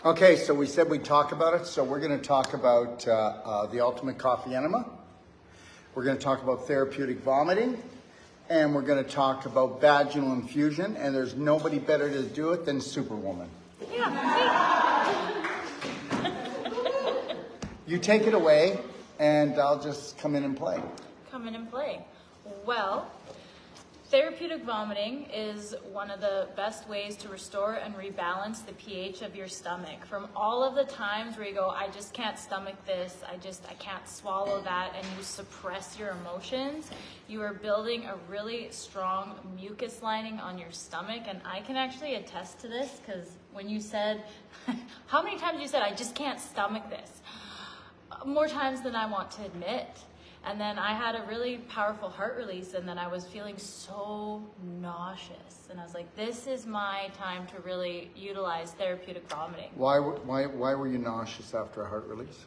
Okay, so we said we'd talk about it, so we're going to talk about the ultimate coffee enema. We're going to talk about therapeutic vomiting, and we're going to talk about vaginal infusion, and there's nobody better to do it than Superwoman. Yeah. You take it away, and I'll just come in and play. Come in and play. Well, therapeutic vomiting is one of the best ways to restore and rebalance the pH of your stomach. From all of the times where you go, I just can't stomach this, I can't swallow that, and you suppress your emotions, you are building a really strong mucus lining on your stomach. And I can actually attest to this, because when you said, how many times you said, I just can't stomach this? More times than I want to admit. And then I had a really powerful heart release, and then I was feeling so nauseous. And I was like, this is my time to really utilize therapeutic vomiting. Why were you nauseous after a heart release?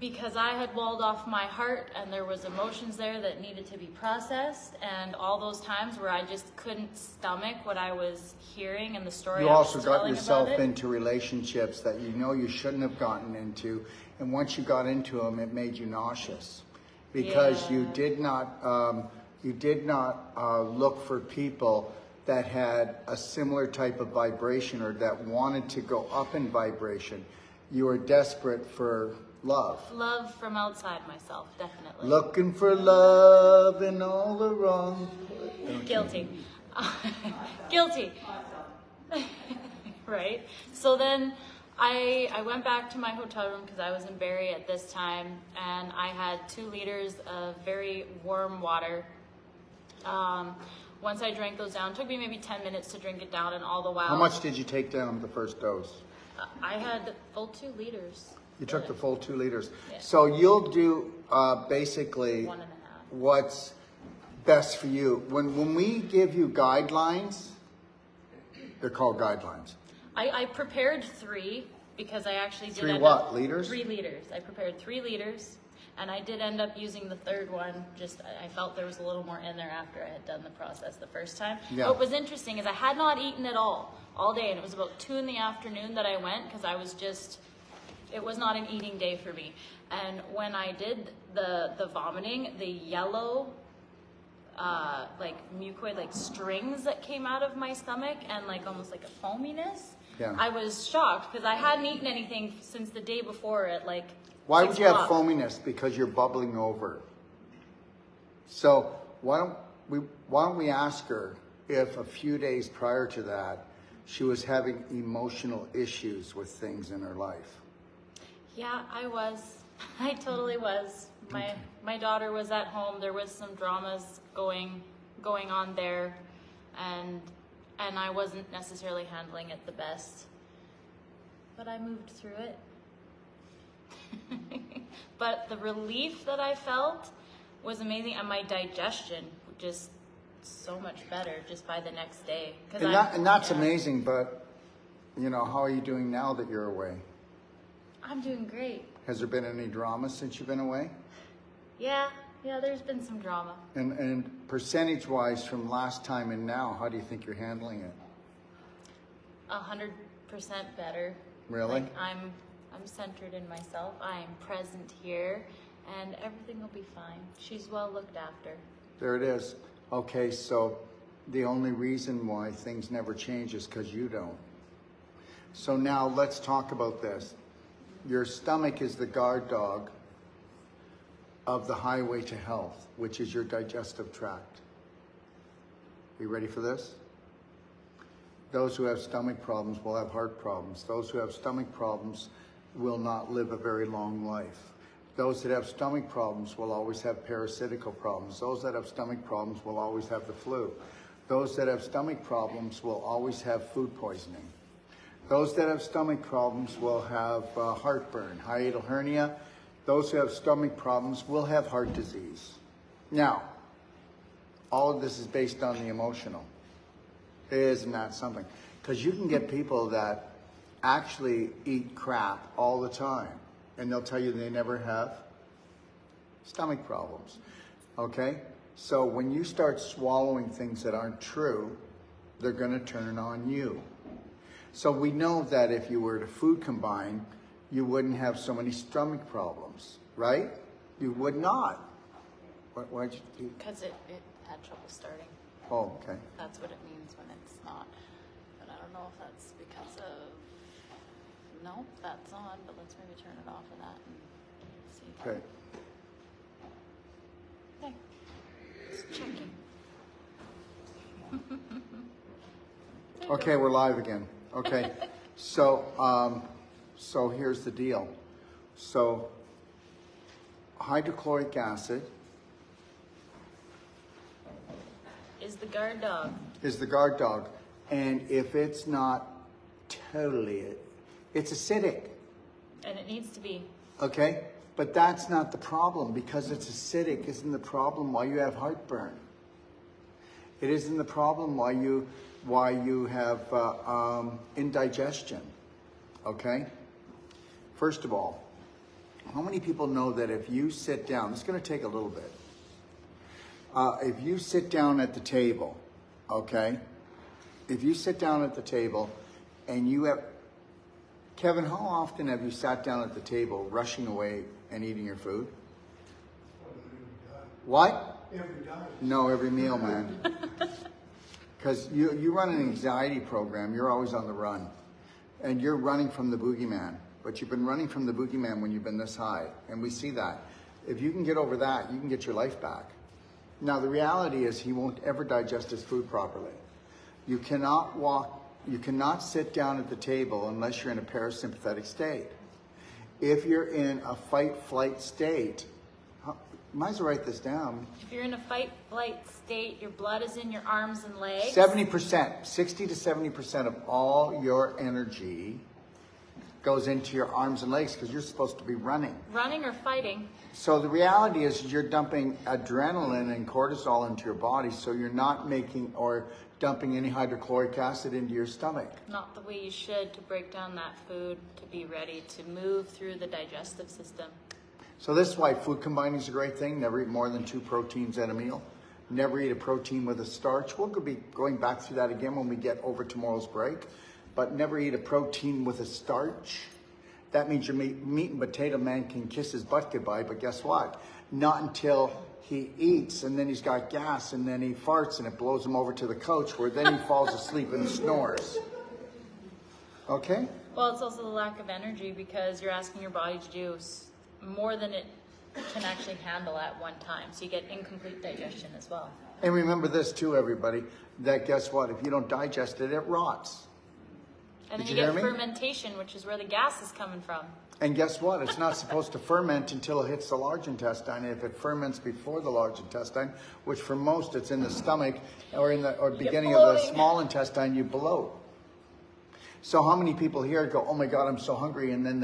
Because I had walled off my heart, and there was emotions there that needed to be processed, and all those times where I just couldn't stomach what I was hearing and the story You I was also got telling yourself about it. into relationships that you know you shouldn't have gotten into, and once you got into them, it made you nauseous because Yeah. you did not look for people that had a similar type of vibration or that wanted to go up in vibration. You were desperate for love. Love from outside myself, definitely. Looking for love in all the wrong places. Guilty. Guilty. Right? So then I went back to my hotel room because I was in Barrie at this time, and I had 2 liters of very warm water. Once I drank those down, it took me maybe 10 minutes to drink it down, and all the while... How much did you take down the first dose? I had the full 2 liters. You took the full 2 liters. Yeah. So you'll do basically 1.5. what's best for you. When we give you guidelines, they're called guidelines. I prepared 3 because I actually did 3 end what? up, Liters? 3 liters. I prepared 3 liters, and I did end up using the 3rd one. Just I felt there was a little more in there after I had done the process the first time. Yeah. What was interesting is I had not eaten at all day, and it was about 2 in the afternoon that I went because I was just, it was not an eating day for me. And when I did the vomiting, the yellow like mucoid, like strings that came out of my stomach, and like almost like a foaminess. Yeah. I was shocked because I hadn't eaten anything since the day before at like Why 6 would you have o'clock. foaminess? Because you're bubbling over. So why don't we ask her if a few days prior to that she was having emotional issues with things in her life? Yeah, I was. I totally was. My daughter was at home. There was some dramas going on there, and I wasn't necessarily handling it the best. But I moved through it. But the relief that I felt was amazing, and my digestion just so much better just by the next day. And that's amazing, but you know, how are you doing now that you're away? I'm doing great. Has there been any drama since you've been away? Yeah, there's been some drama. And percentage-wise from last time and now, how do you think you're handling it? 100% better. Really? Like I'm centered in myself. I am present here, and everything will be fine. She's well looked after. There it is. Okay, so the only reason why things never change is because you don't. So now let's talk about this. Your stomach is the guard dog of the highway to health, which is your digestive tract. Are you ready for this? Those who have stomach problems will have heart problems. Those who have stomach problems will not live a very long life. Those that have stomach problems will always have parasitical problems. Those that have stomach problems will always have the flu. Those that have stomach problems will always have food poisoning. Those that have stomach problems will have heartburn, hiatal hernia. Those who have stomach problems will have heart disease. Now, all of this is based on the emotional. Isn't that something? Because you can get people that actually eat crap all the time, and they'll tell you they never have stomach problems. Okay? So when you start swallowing things that aren't true, they're going to turn on you. So we know that if you were to food combine, you wouldn't have so many stomach problems, right? You would not. Why'd you do? Because it had trouble starting. Oh, okay. That's what it means when it's not. But I don't know if that's because of... No, that's on, but let's maybe turn it off of that and see. Okay. Okay. Just checking. Okay, we're live again. Okay. So here's the deal. So hydrochloric acid Is the guard dog. is the guard dog. And if it's not totally, it's acidic. And it needs to be. Okay? But that's not the problem. Because it's acidic isn't the problem why you have heartburn. It isn't the problem why you have indigestion. Okay? First of all, how many people know that if you sit down, it's going to take a little bit. If you sit down at the table, okay? If you sit down at the table and you have, Kevin, how often have you sat down at the table rushing away and eating your food? What? Every time. No, every meal, man. Because you run an anxiety program, you're always on the run. And you're running from the boogeyman. But you've been running from the boogeyman when you've been this high. And we see that. If you can get over that, you can get your life back. Now, the reality is he won't ever digest his food properly. You cannot sit down at the table unless you're in a parasympathetic state. If you're in a fight-flight state, might as well write this down. If you're in a fight-flight state, your blood is in your arms and legs. 70%, 60 to 70% of all your energy goes into your arms and legs because you're supposed to be running. Running or fighting. So the reality is you're dumping adrenaline and cortisol into your body, so you're not making or dumping any hydrochloric acid into your stomach. Not the way you should to break down that food to be ready to move through the digestive system. So this is why food combining is a great thing. Never eat more than 2 proteins at a meal. Never eat a protein with a starch. We'll be going back through that again when we get over tomorrow's break. But never eat a protein with a starch. That means your meat and potato man can kiss his butt goodbye, but guess what? Not until he eats and then he's got gas and then he farts and it blows him over to the couch where then he falls asleep and snores. Okay? Well, it's also the lack of energy because you're asking your body to do more than it can actually handle at one time. So you get incomplete digestion as well. And remember this too, everybody, that guess what? If you don't digest it, it rots. And then Did you you get hear me? fermentation, which is where the gas is coming from. And guess what? It's not supposed to ferment until it hits the large intestine. And if it ferments before the large intestine, which for most it's in the stomach or in the beginning of the small intestine, you bloat. So how many people here go, oh my God, I'm so hungry, and then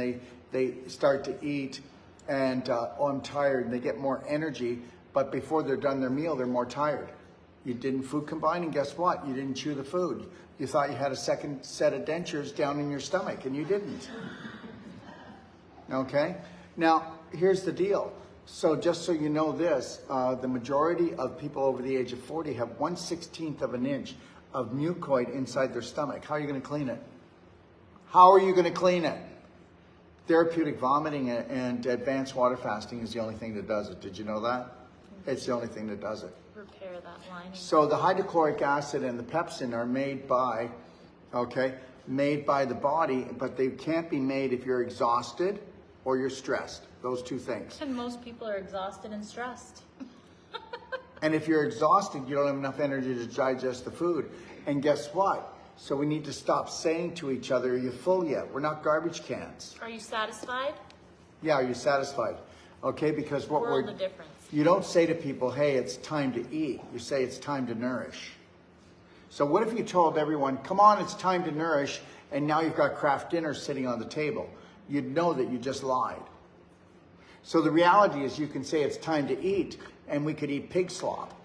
they start to eat and oh, I'm tired, and they get more energy, but before they're done their meal, they're more tired. You didn't food combine, and guess what? You didn't chew the food. You thought you had a second set of dentures down in your stomach, and you didn't. Okay? Now, here's the deal. So just so you know this, the majority of people over the age of 40 have 1/16 of an inch of mucoid inside their stomach. How are you going to clean it? How are you going to clean it? Therapeutic vomiting and advanced water fasting is the only thing that does it. Did you know that? It's the only thing that does it. Repair that lining. So the hydrochloric acid and the pepsin are made by the body, but they can't be made if you're exhausted or you're stressed. Those two things. And most people are exhausted and stressed. And if you're exhausted, you don't have enough energy to digest the food. And guess what? So we need to stop saying to each other, are you full yet? We're not garbage cans. Are you satisfied? Yeah, are you satisfied? Okay, because what World of difference. you don't say to people, hey, it's time to eat. You say it's time to nourish. So what if you told everyone, come on, it's time to nourish, and now you've got Kraft dinner sitting on the table? You'd know that you just lied. So the reality is you can say it's time to eat, and we could eat pig slop.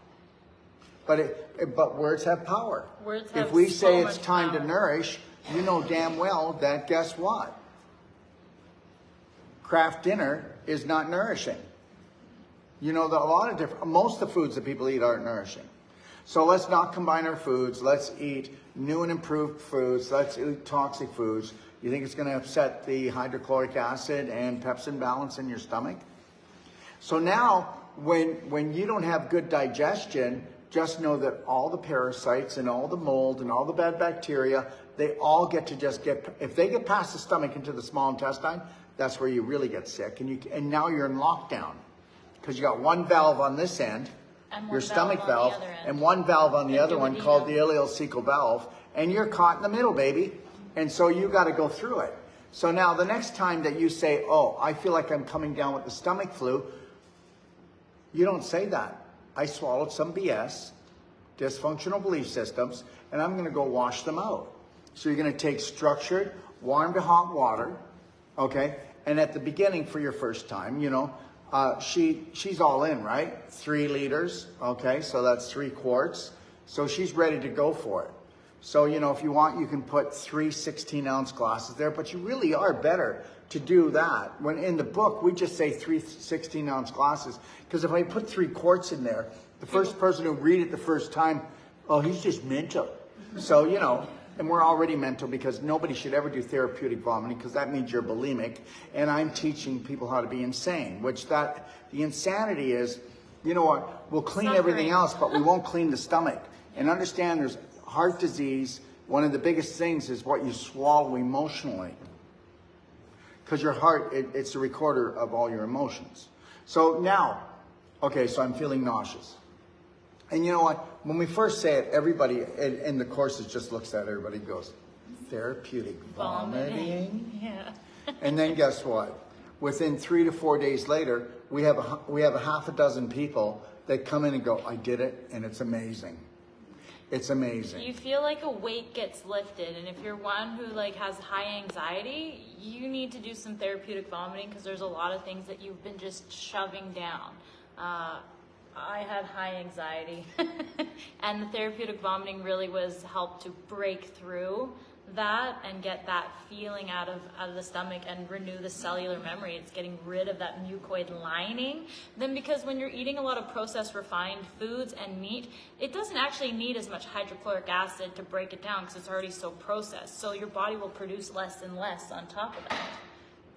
But words have power. Words have if we so say it's much time to power. nourish, you know damn well that guess what? Kraft dinner is not nourishing. You know that most of the foods that people eat aren't nourishing. So let's not combine our foods. Let's eat new and improved foods. Let's eat toxic foods. You think it's going to upset the hydrochloric acid and pepsin balance in your stomach? So now, when you don't have good digestion, just know that all the parasites and all the mold and all the bad bacteria, they all get to just get, if they get past the stomach into the small intestine, that's where you really get sick. And now you're in lockdown because you got one valve on this end, your stomach valve, and one valve on the other one called the ileocecal valve, and you're caught in the middle, baby. And so you got to go through it. So now the next time that you say, oh, I feel like I'm coming down with the stomach flu, you don't say that. I swallowed some BS, dysfunctional belief systems, and I'm going to go wash them out. So you're going to take structured, warm to hot water, okay? And at the beginning for your first time, you know, she's all in, right? 3 liters, okay? So that's 3 quarts. So she's ready to go for it. So, you know, if you want, you can put 3 16-ounce glasses there, but you really are better to do that. When in the book, we just say 3 16-ounce glasses, because if I put 3 quarts in there, the first person who read it the first time, oh, he's just mental. So, you know, and we're already mental because nobody should ever do therapeutic vomiting because that means you're bulimic. And I'm teaching people how to be insane, which the insanity is, you know what, we'll clean everything else, but we won't clean the stomach. And understand there's heart disease. One of the biggest things is what you swallow emotionally. Because your heart, it's a recorder of all your emotions. So now, okay, so I'm feeling nauseous. And you know what? When we first say it, everybody in the courses just looks at everybody and goes, therapeutic vomiting? Yeah. And then guess what? Within 3 to 4 days later, we have a half a dozen people that come in and go, I did it, and it's amazing. It's amazing. You feel like a weight gets lifted, and if you're one who like has high anxiety, you need to do some therapeutic vomiting because there's a lot of things that you've been just shoving down. I had high anxiety, and the therapeutic vomiting really was help to break through that and get that feeling out of the stomach and renew the cellular memory. It's getting rid of that mucoid lining. Then because when you're eating a lot of processed refined foods and meat, it doesn't actually need as much hydrochloric acid to break it down because it's already so processed. So your body will produce less and less on top of that.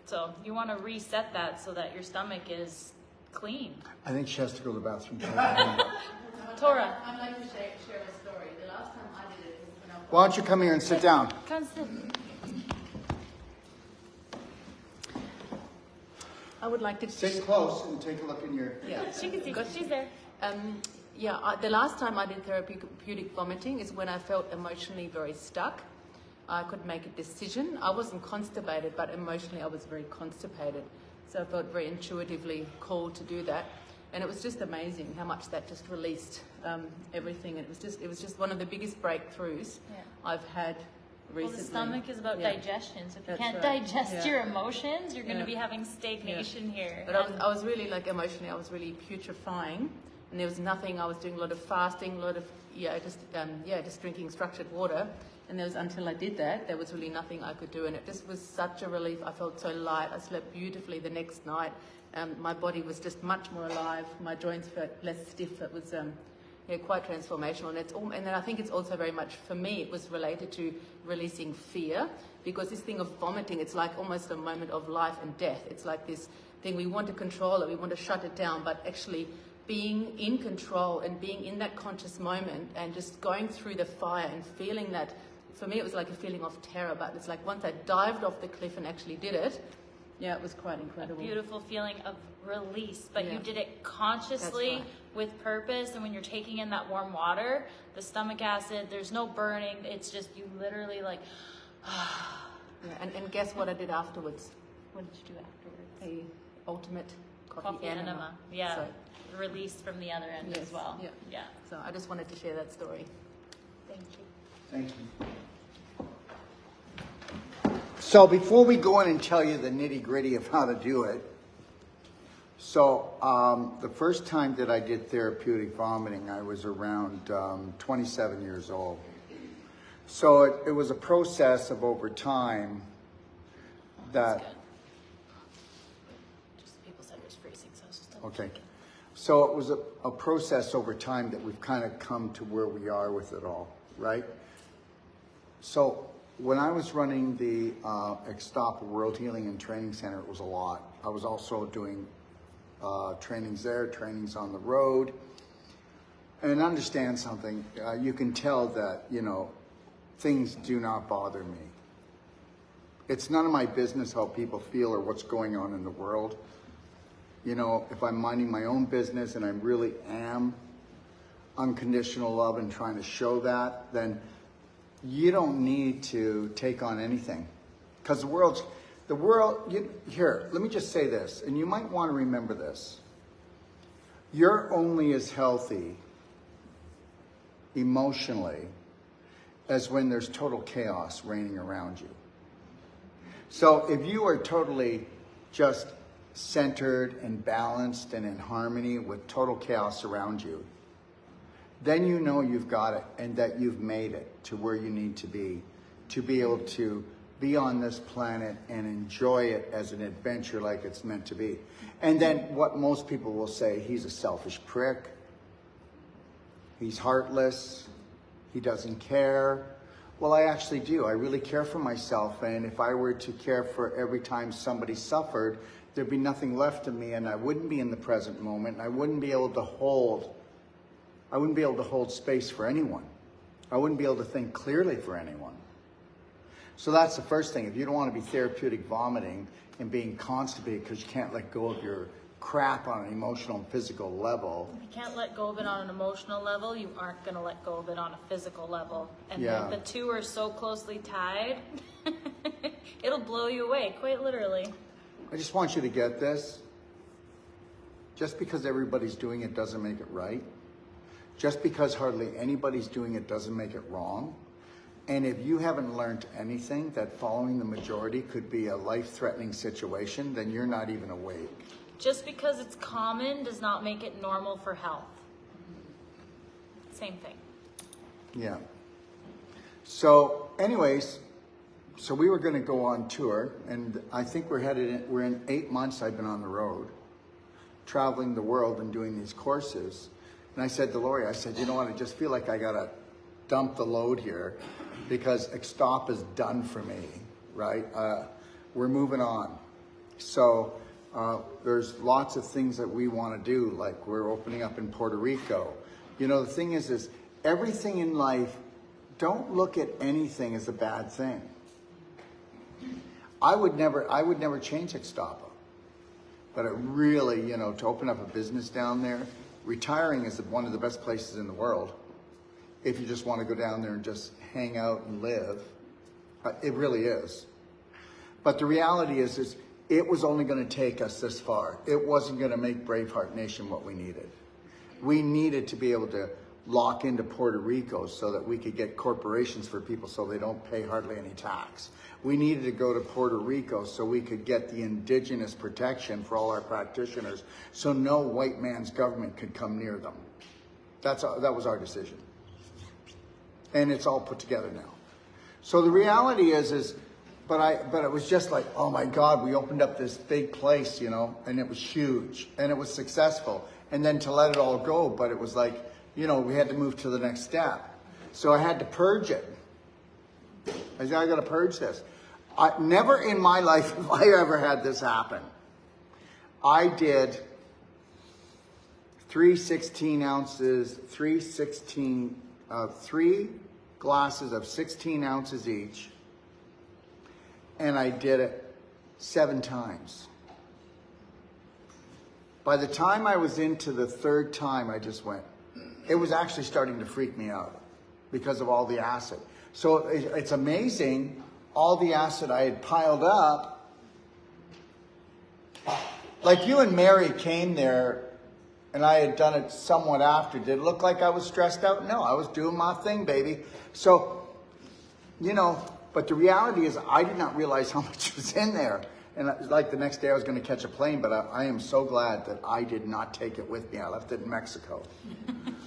So you want to reset that so that your stomach is clean. I think she has to go to the bathroom. Tora. I'd like to share a story. The last time I did it was when I was... Why don't you come here and sit down? Come sit. I would like to... Sit close and take a look in your... Yeah. She can see. She's there. The last time I did therapeutic vomiting is when I felt emotionally very stuck. I could make a decision. I wasn't constipated, but emotionally I was very constipated. So I felt very intuitively called to do that. And it was just amazing how much that just released everything. And it was just one of the biggest breakthroughs I've had recently. Well, the stomach is about digestion. So if you can't digest your emotions, you're going to be having stagnation here. But I was really like emotionally, I was really putrefying. And there was nothing, I was doing a lot of fasting, a lot of, just drinking structured water. And there was, until I did that, there was really nothing I could do. And it just was such a relief. I felt so light. I slept beautifully the next night. My body was just much more alive. My joints felt less stiff. It was quite transformational. And then I think it's also very much, for me, it was related to releasing fear. Because this thing of vomiting, it's like almost a moment of life and death. It's like this thing, we want to control it, we want to shut it down, but actually being in control and being in that conscious moment and just going through the fire and feeling that, for me it was like a feeling of terror, but it's like once I dived off the cliff and actually did it, it was quite incredible. A beautiful feeling of release, but you did it consciously with purpose. And when you're taking in that warm water, the stomach acid, there's no burning. It's just you literally like. And guess what I did afterwards? What did you do afterwards? A ultimate coffee enema. Yeah, so, released from the other end as well. Yeah. So I just wanted to share that story. Thank you. Thank you. So before we go in and tell you the nitty-gritty of how to do it, so the first time that I did therapeutic vomiting, I was around 27 years old. So it was a process of over time that... Just people said it was freezing, so I was just Okay. So it was a process over time that we've kind of come to where we are with it all, right? So when I was running the Extop World Healing and Training Center, it was a lot. I was also doing trainings there, trainings on the road. And understand something, you can tell that, you know, things do not bother me. It's none of my business how people feel or what's going on in the world. You know, if I'm minding my own business and I really am unconditional love and trying to show that, then you don't need to take on anything. Because here, let me just say this, and you might want to remember this. You're only as healthy emotionally as when there's total chaos reigning around you. So if you are totally just centered and balanced and in harmony with total chaos around you, then you know you've got it and that you've made it to where you need to be able to be on this planet and enjoy it as an adventure like it's meant to be. And then what most people will say, he's a selfish prick, he's heartless, he doesn't care. Well, I actually do. I really care for myself, and if I were to care for every time somebody suffered, there'd be nothing left of me, and I wouldn't be in the present moment, and I wouldn't be able to hold space for anyone. I wouldn't be able to think clearly for anyone. So that's the first thing. If you don't want to be therapeutic vomiting and being constipated because you can't let go of your crap on an emotional and physical level. If you can't let go of it on an emotional level, you aren't going to let go of it on a physical level. And Yeah. the two are so closely tied, it'll blow you away, quite literally. I just want you to get this. Just because everybody's doing it doesn't make it right. Just because hardly anybody's doing it doesn't make it wrong. And if you haven't learned anything, that following the majority could be a life-threatening situation, then you're not even awake. Just because it's common does not make it normal for health. Same thing. Yeah. So anyways, so we were going to go on tour, and I think we're in 8 months I've been on the road, traveling the world and doing these courses. And I said to Lori, I said, you know what, I just feel like I got to dump the load here because Extop is done for me, right? We're moving on. So there's lots of things that we want to do, like we're opening up in Puerto Rico. You know, the thing is everything in life, don't look at anything as a bad thing. I would never change Extop. But it really, you know, to open up a business down there, retiring is one of the best places in the world. If you just want to go down there and just hang out and live, it really is. But the reality is it was only going to take us this far. It wasn't going to make BraveHeart Nation what we needed. We needed to be able to lock into Puerto Rico so that we could get corporations for people so they don't pay hardly any tax. We needed to go to Puerto Rico so we could get the Indigenous protection for all our practitioners so no white man's government could come near them. That was our decision. And it's all put together now. So the reality is but it was just like, oh my God, we opened up this big place, you know, and it was huge and it was successful. And then to let it all go, but it was like, you know, we had to move to the next step. So I had to purge it. I said, I got to purge this. Never in my life have I ever had this happen. I did 3 glasses of 16 ounces each. And I did it 7 times. By the time I was into the 3rd time, I just went. It was actually starting to freak me out because of all the acid. So it's amazing, all the acid I had piled up. Like you and Mary came there and I had done it somewhat after. Did it look like I was stressed out? No, I was doing my thing, baby. So, you know, but the reality is I did not realize how much was in there. And like the next day I was going to catch a plane, but I am so glad that I did not take it with me. I left it in Mexico.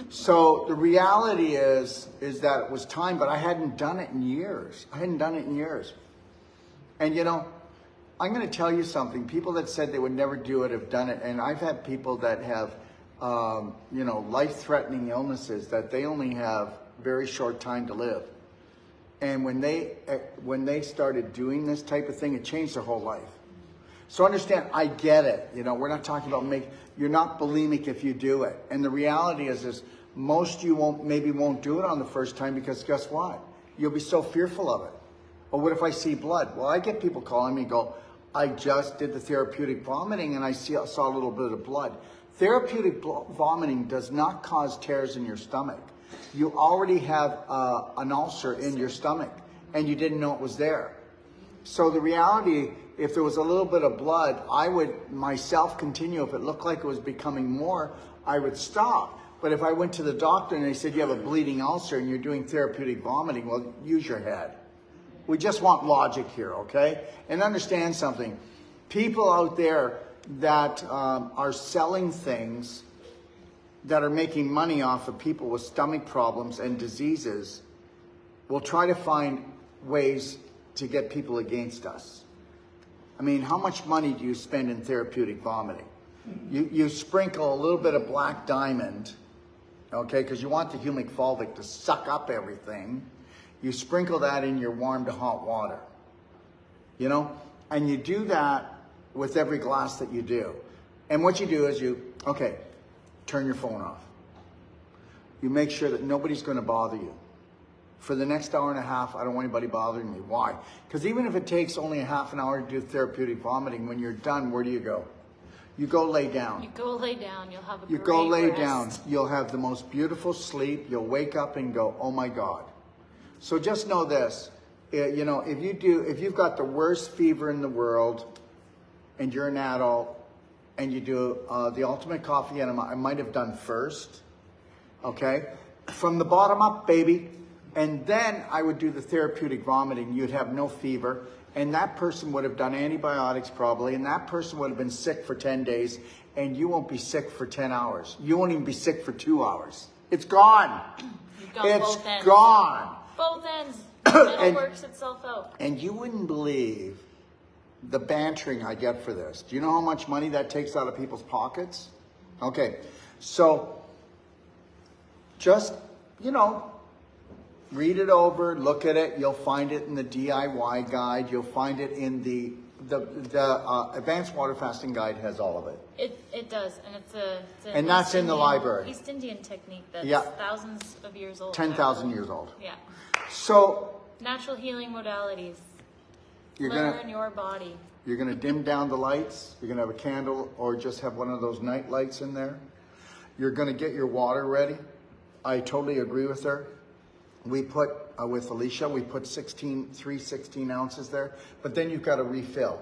So the reality is that it was time, but I hadn't done it in years. And you know, I'm going to tell you something. People that said they would never do it have done it. And I've had people that have you know, life-threatening illnesses that they only have very short time to live. And when they started doing this type of thing, it changed their whole life. So understand, I get it. You know, we're not talking about you're not bulimic if you do it. And the reality is most you won't do it on the first time, because guess what? You'll be so fearful of it. Or what if I see blood? Well, I get people calling me and go, I just did the therapeutic vomiting and I saw a little bit of blood. Therapeutic vomiting does not cause tears in your stomach. You already have an ulcer in your stomach and you didn't know it was there. So the reality, if there was a little bit of blood, I would myself continue. If it looked like it was becoming more, I would stop. But if I went to the doctor and they said you have a bleeding ulcer and you're doing therapeutic vomiting, well, use your head. We just want logic here, okay? And understand something. People out there that are selling things that are making money off of people with stomach problems and diseases will try to find ways to get people against us. I mean, how much money do you spend in therapeutic vomiting? You sprinkle a little bit of black diamond, okay, because you want the humic fulvic to suck up everything. You sprinkle that in your warm to hot water, you know, and you do that with every glass that you do. And what you do is okay, turn your phone off. You make sure that nobody's going to bother you. For the next hour and a half, I don't want anybody bothering me. Why? Because even if it takes only a half an hour to do therapeutic vomiting, when you're done, where do you go? You go lay down. You go lay down. You'll have a You great go lay rest. down. You'll have the most beautiful sleep. You'll wake up and go, oh my God. So just know this, you know, if you've got the worst fever in the world and you're an adult and you do the ultimate coffee enema, I might have done first, okay? From the bottom up, baby. And then I would do the therapeutic vomiting. You'd have no fever. And that person would have done antibiotics probably. And that person would have been sick for 10 days. And you won't be sick for 10 hours. You won't even be sick for 2 hours. It's gone. You've got It's both ends. gone. Both ends. It works itself out. And you wouldn't believe the bantering I get for this. Do you know how much money that takes out of people's pockets? Okay, so just, you know, read it over, look at it. You'll find it in the DIY guide. You'll find it in the Advanced Water Fasting Guide has all of it. It does, and it's an And that's East in the Indian- library. East Indian technique that's Yeah. thousands of years old. 10,000 actually. years old. Yeah. So Natural healing modalities. you're Learn gonna your body. You're going to dim down the lights. You're going to have a candle or just have one of those night lights in there. You're going to get your water ready. I totally agree with her. We put, with Alicia, we put 16 ounces there, but then you've got to refill.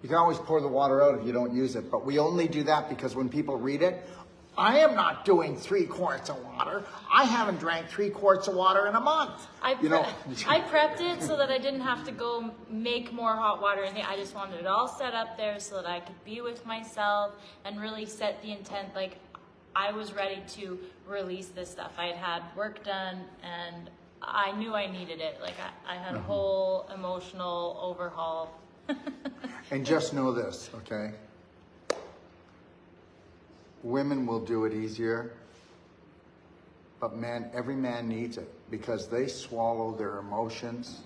You can always pour the water out if you don't use it, but we only do that because when people read it, I am not doing 3 quarts of water. I haven't drank 3 quarts of water in a month. I prepped it so that I didn't have to go make more hot water. And I just wanted it all set up there so that I could be with myself and really set the intent. Like I was ready to release this stuff. I had had work done and I knew I needed it. Like I had a whole emotional overhaul. And just know this, okay? Women will do it easier, but every man needs it because they swallow their emotions.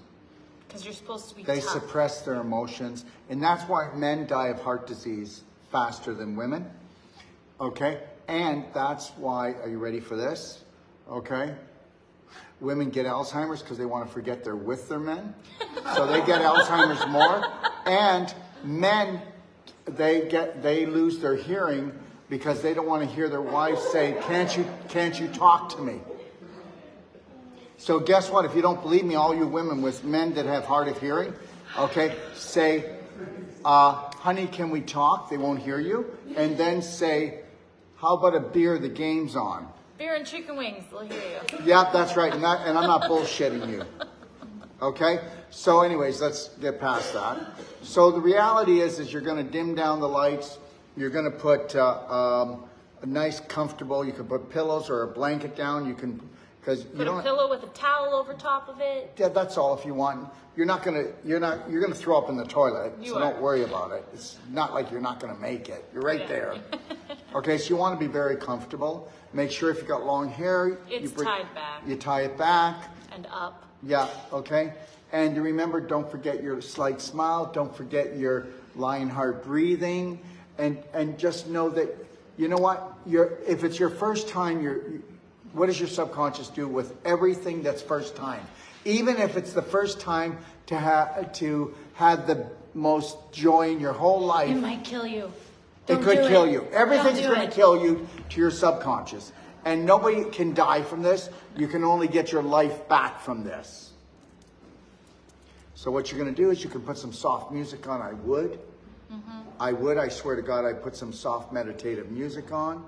Because you're supposed to be They tough. suppress their emotions. And that's why men die of heart disease faster than women. Okay? And that's why, are you ready for this? Okay? Women get Alzheimer's because they want to forget they're with their men. So they get Alzheimer's more. And men, they lose their hearing because they don't want to hear their wives say, can't you talk to me? So guess what? If you don't believe me, all you women with men that have hard of hearing, okay, say, honey, can we talk? They won't hear you. And then say, how about a beer? The game's on. Beer and chicken wings, they'll hear you. Yeah, that's right. And I'm not bullshitting you. Okay? So anyways, let's get past that. So the reality is you're going to dim down the lights. You're going to put a nice, comfortable, you can put pillows or a blanket down. You can because you Put a don't. pillow with a towel over top of it. Yeah, that's all. If you want, you're gonna throw up in the toilet, so don't worry about it. It's not like you're not gonna make it. You're right there. Okay, so you want to be very comfortable. Make sure if you got long hair, It's tied back. You tie it back. And up. Yeah, okay. And remember, don't forget your slight smile. Don't forget your Lionheart breathing. And just know that, you know what? If it's your first time, what does your subconscious do with everything that's first time? Even if it's the first time to have the most joy in your whole life. It might kill you. It could kill you. Everything's going to kill you to your subconscious. And nobody can die from this. You can only get your life back from this. So what you're going to do is you can put some soft music on. I would. I swear to God, I put some soft meditative music on.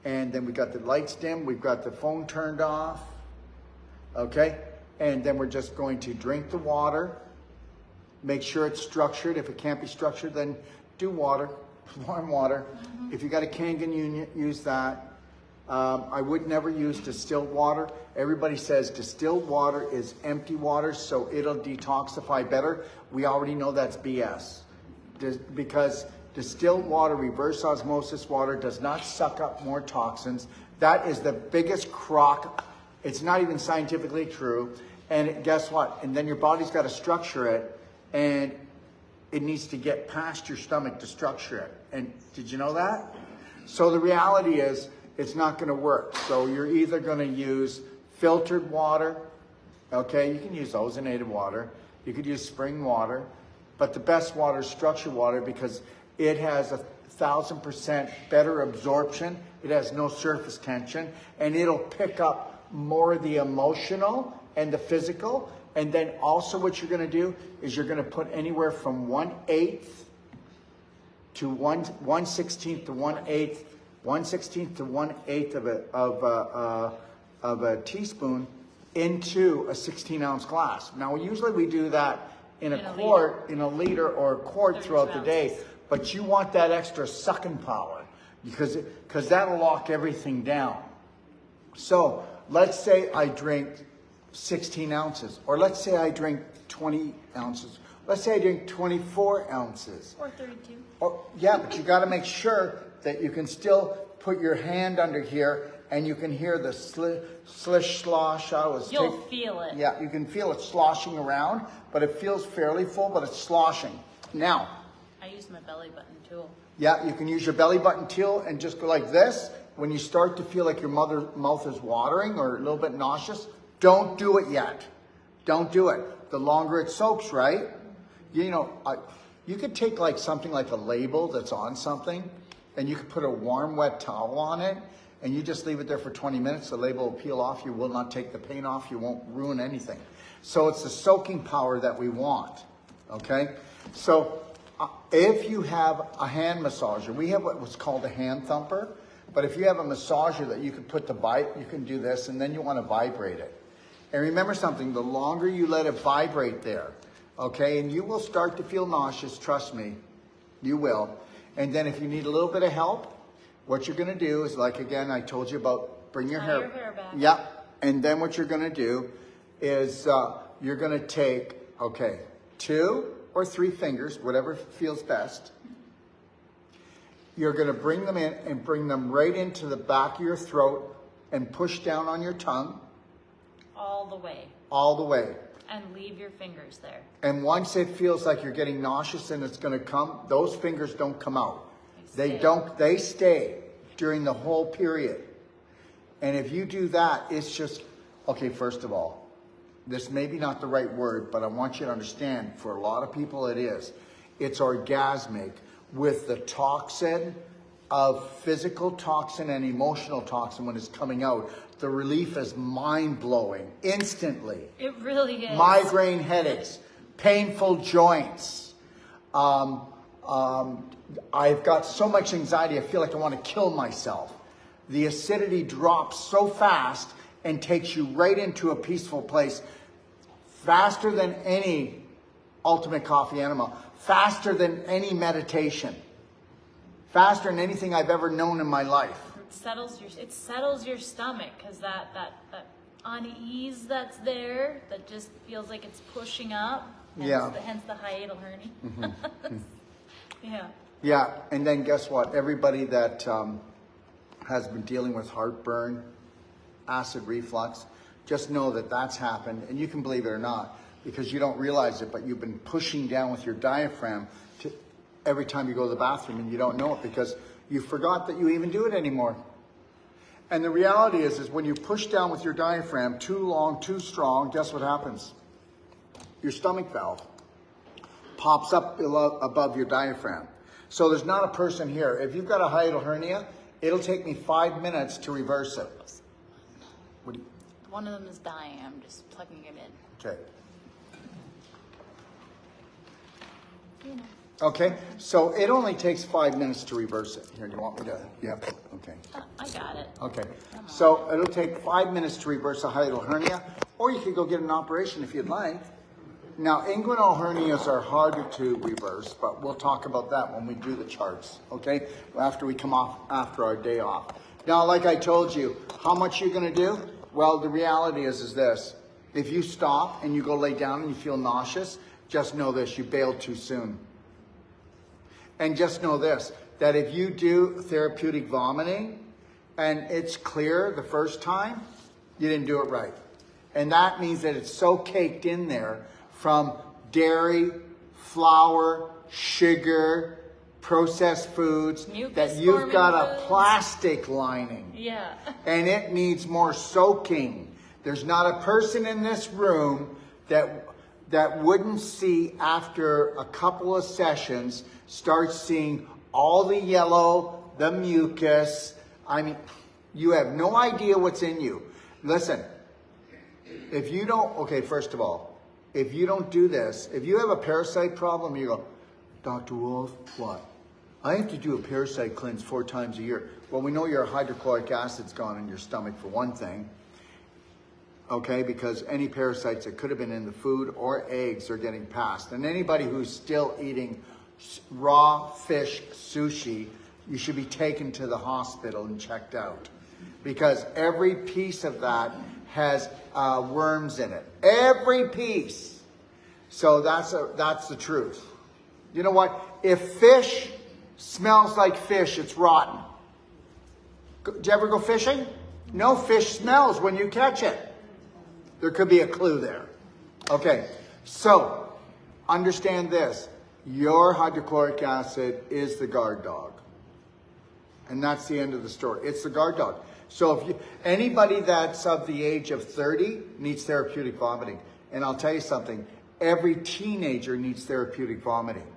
And then we got the lights dim. We've got the phone turned off. Okay? And then we're just going to drink the water. Make sure it's structured. If it can't be structured, then do water. Warm water. If you got a Kangen, use that. I would never use distilled water. Everybody says distilled water is empty water, so it'll detoxify better. We already know that's BS. Because distilled water, reverse osmosis water, does not suck up more toxins. That is the biggest crock. It's not even scientifically true. And guess what? And then your body's got to structure it, and it needs to get past your stomach to structure it. And did you know that? So the reality is, it's not going to work. So you're either going to use filtered water, okay? You can use ozonated water. You could use spring water. But the best water is structured water because it has 1,000% better absorption. It has no surface tension. And it'll pick up more of the emotional and the physical. And then also what you're going to do is you're going to put anywhere from 1/8 to 1/16 to 1/8, 1/16 to 1/8 of a teaspoon into a 16-ounce glass. Now, usually we do that in a quart, in a liter or a quart throughout the day. But you want that extra sucking power because that'll lock everything down. So let's say I drink 16 ounces, or let's say I drink 20 ounces. Let's say I drink 24 ounces. Or 32. Yeah, but you got to make sure that you can still put your hand under here and you can hear the slish slosh. You'll feel it. Yeah, you can feel it sloshing around, but it feels fairly full, but it's sloshing. Now, I use my belly button tool. Yeah, you can use your belly button tool and just go like this. When you start to feel like your mouth is watering or a little bit nauseous, don't do it yet. Don't do it. The longer it soaks, right? You know, you could take like something like a label that's on something, and you could put a warm, wet towel on it, and you just leave it there for 20 minutes. The label will peel off. You will not take the paint off. You won't ruin anything. So it's the soaking power that we want, okay? So if you have a hand massager, we have what's called a hand thumper, but if you have a massager that you can put you can do this, and then you want to vibrate it. And remember something, the longer you let it vibrate there, okay, and you will start to feel nauseous, trust me, you will. And then if you need a little bit of help, what you're going to do is, like again, I told you about bring your hair back. Yeah, and then what you're going to do is you're going to take, okay, 2 or 3 fingers, whatever feels best. You're going to bring them in and bring them right into the back of your throat and push down on your tongue. All the way. All the way. And leave your fingers there. And once it feels like you're getting nauseous and it's going to come, those fingers don't come out. They stay during the whole period. And if you do that, it's just, okay, first of all, this may be not the right word, but I want you to understand, for a lot of people it is. It's orgasmic with the toxin of physical toxin and emotional toxin when it's coming out. The relief is mind-blowing, instantly. It really is. Migraine headaches, painful joints. I've got so much anxiety, I feel like I want to kill myself. The acidity drops so fast and takes you right into a peaceful place, faster than any ultimate coffee enema, faster than any meditation, faster than anything I've ever known in my life. It settles your stomach, because that unease that's there that just feels like it's pushing up. Hence the hiatal hernia. Yeah. Yeah, and then guess what? Everybody that has been dealing with heartburn, acid reflux, just know that that's happened, and you can believe it or not, because you don't realize it, but you've been pushing down with your diaphragm every time you go to the bathroom, and you don't know it because you forgot that you even do it anymore. And the reality is when you push down with your diaphragm too long, too strong, guess what happens? Your stomach valve pops up above your diaphragm. So there's not a person here. If you've got a hiatal hernia, it'll take me 5 minutes to reverse it. One of them is dying. I'm just plugging it in. Okay. Okay, so it only takes 5 minutes to reverse it. Here, do you want me to? Yeah, okay. I got it. Okay, so it'll take 5 minutes to reverse a hiatal hernia, or you could go get an operation if you'd like. Now, inguinal hernias are harder to reverse, but we'll talk about that when we do the charts, okay? After we come off, after our day off. Now, like I told you, how much you're gonna do? Well, the reality is this. If you stop and you go lay down and you feel nauseous, just know this, you bailed too soon. And just know this, that if you do therapeutic vomiting and it's clear the first time, you didn't do it right. And that means that it's so caked in there from dairy, flour, sugar, processed foods, that you've got a plastic lining. Yeah. And it needs more soaking. There's not a person in this room that wouldn't see after a couple of sessions, start seeing all the yellow, the mucus. I mean, you have no idea what's in you. Listen, if you don't, okay, first of all, if you don't do this, if you have a parasite problem, you go, Dr. Wolf, what? I have to do a parasite cleanse 4 times a year. Well, we know your hydrochloric acid's gone in your stomach for one thing. Okay, because any parasites that could have been in the food or eggs are getting passed. And anybody who's still eating raw fish sushi, you should be taken to the hospital and checked out. Because every piece of that has worms in it. Every piece. So that's the truth. You know what? If fish smells like fish, it's rotten. Did you ever go fishing? No fish smells when you catch it. There could be a clue there. Okay, so understand this. Your hydrochloric acid is the guard dog. And that's the end of the story. It's the guard dog. So if anybody that's of the age of 30 needs therapeutic vomiting. And I'll tell you something, every teenager needs therapeutic vomiting.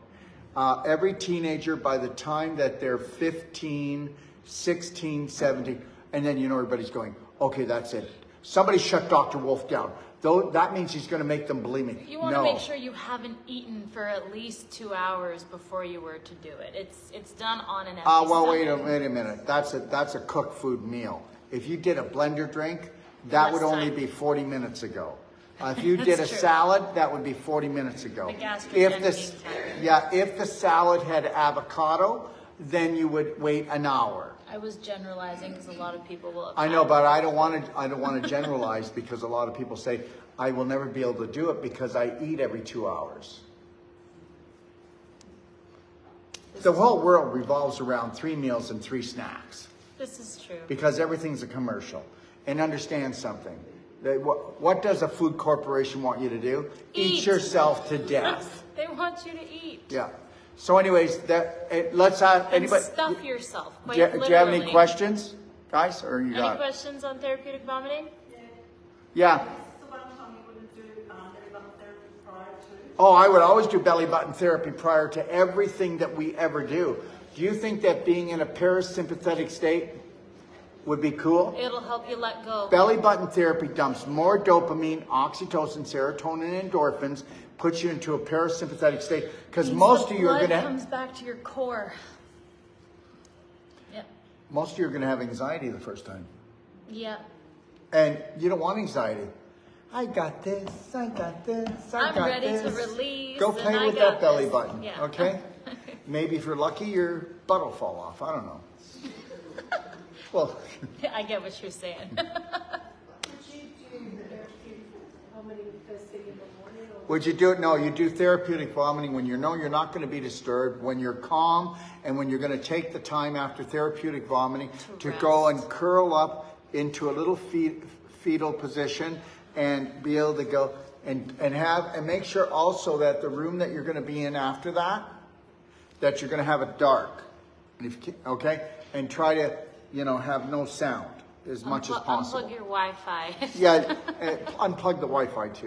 Every teenager, by the time that they're 15, 16, 17, and then everybody's going, okay, that's it. Somebody shut Dr. Wolf down. Though that means he's going to make them bulimic. You want to make sure you haven't eaten for at least 2 hours before you were to do it. It's done on an empty well, stomach. wait a minute. That's a cooked food meal. If you did a blender drink, that would only be 40 minutes ago. If you did a salad, that would be 40 minutes ago. If the salad had avocado, then you would wait an hour. I was generalizing because a lot of people will. I know, but I don't want to generalize because a lot of people say I will never be able to do it because I eat every 2 hours. The whole world revolves around 3 meals and 3 snacks. This is true. Because everything's a commercial. And understand something. What does a food corporation want you to do? Eat yourself to death. They want you to eat. Yeah. So anyways, let's have anybody. Stuff yourself. Do you have any questions, guys? Or you got any questions on therapeutic vomiting? Yeah. This is the one time you wouldn't do belly button therapy prior to? Oh, I would always do belly button therapy prior to everything that we ever do. Do you think that being in a parasympathetic state would be cool? It'll help you let go. Belly button therapy dumps more dopamine, oxytocin, serotonin, and endorphins, puts you into a parasympathetic state. Because most of you are going to comes back to your core. Yeah. Most of you are going to have anxiety the first time. Yeah. And you don't want anxiety. I got this. I got this. I got this. I'm ready to release. Go play with that belly button. Yeah. Okay. Maybe if you're lucky, your butt will fall off. I don't know. Well, I get what you're saying. Could you do vomiting first thing in the morning? Or Would you do it? No, you do therapeutic vomiting when you know you're not going to be disturbed, when you're calm, and when you're going to take the time after therapeutic vomiting to go and curl up into a little fetal position and be able to go and make sure also that the room that you're going to be in after that you're going to have it dark. Okay? And try to, have no sound as much as possible. Unplug your Wi-Fi. Yeah, unplug the Wi-Fi too.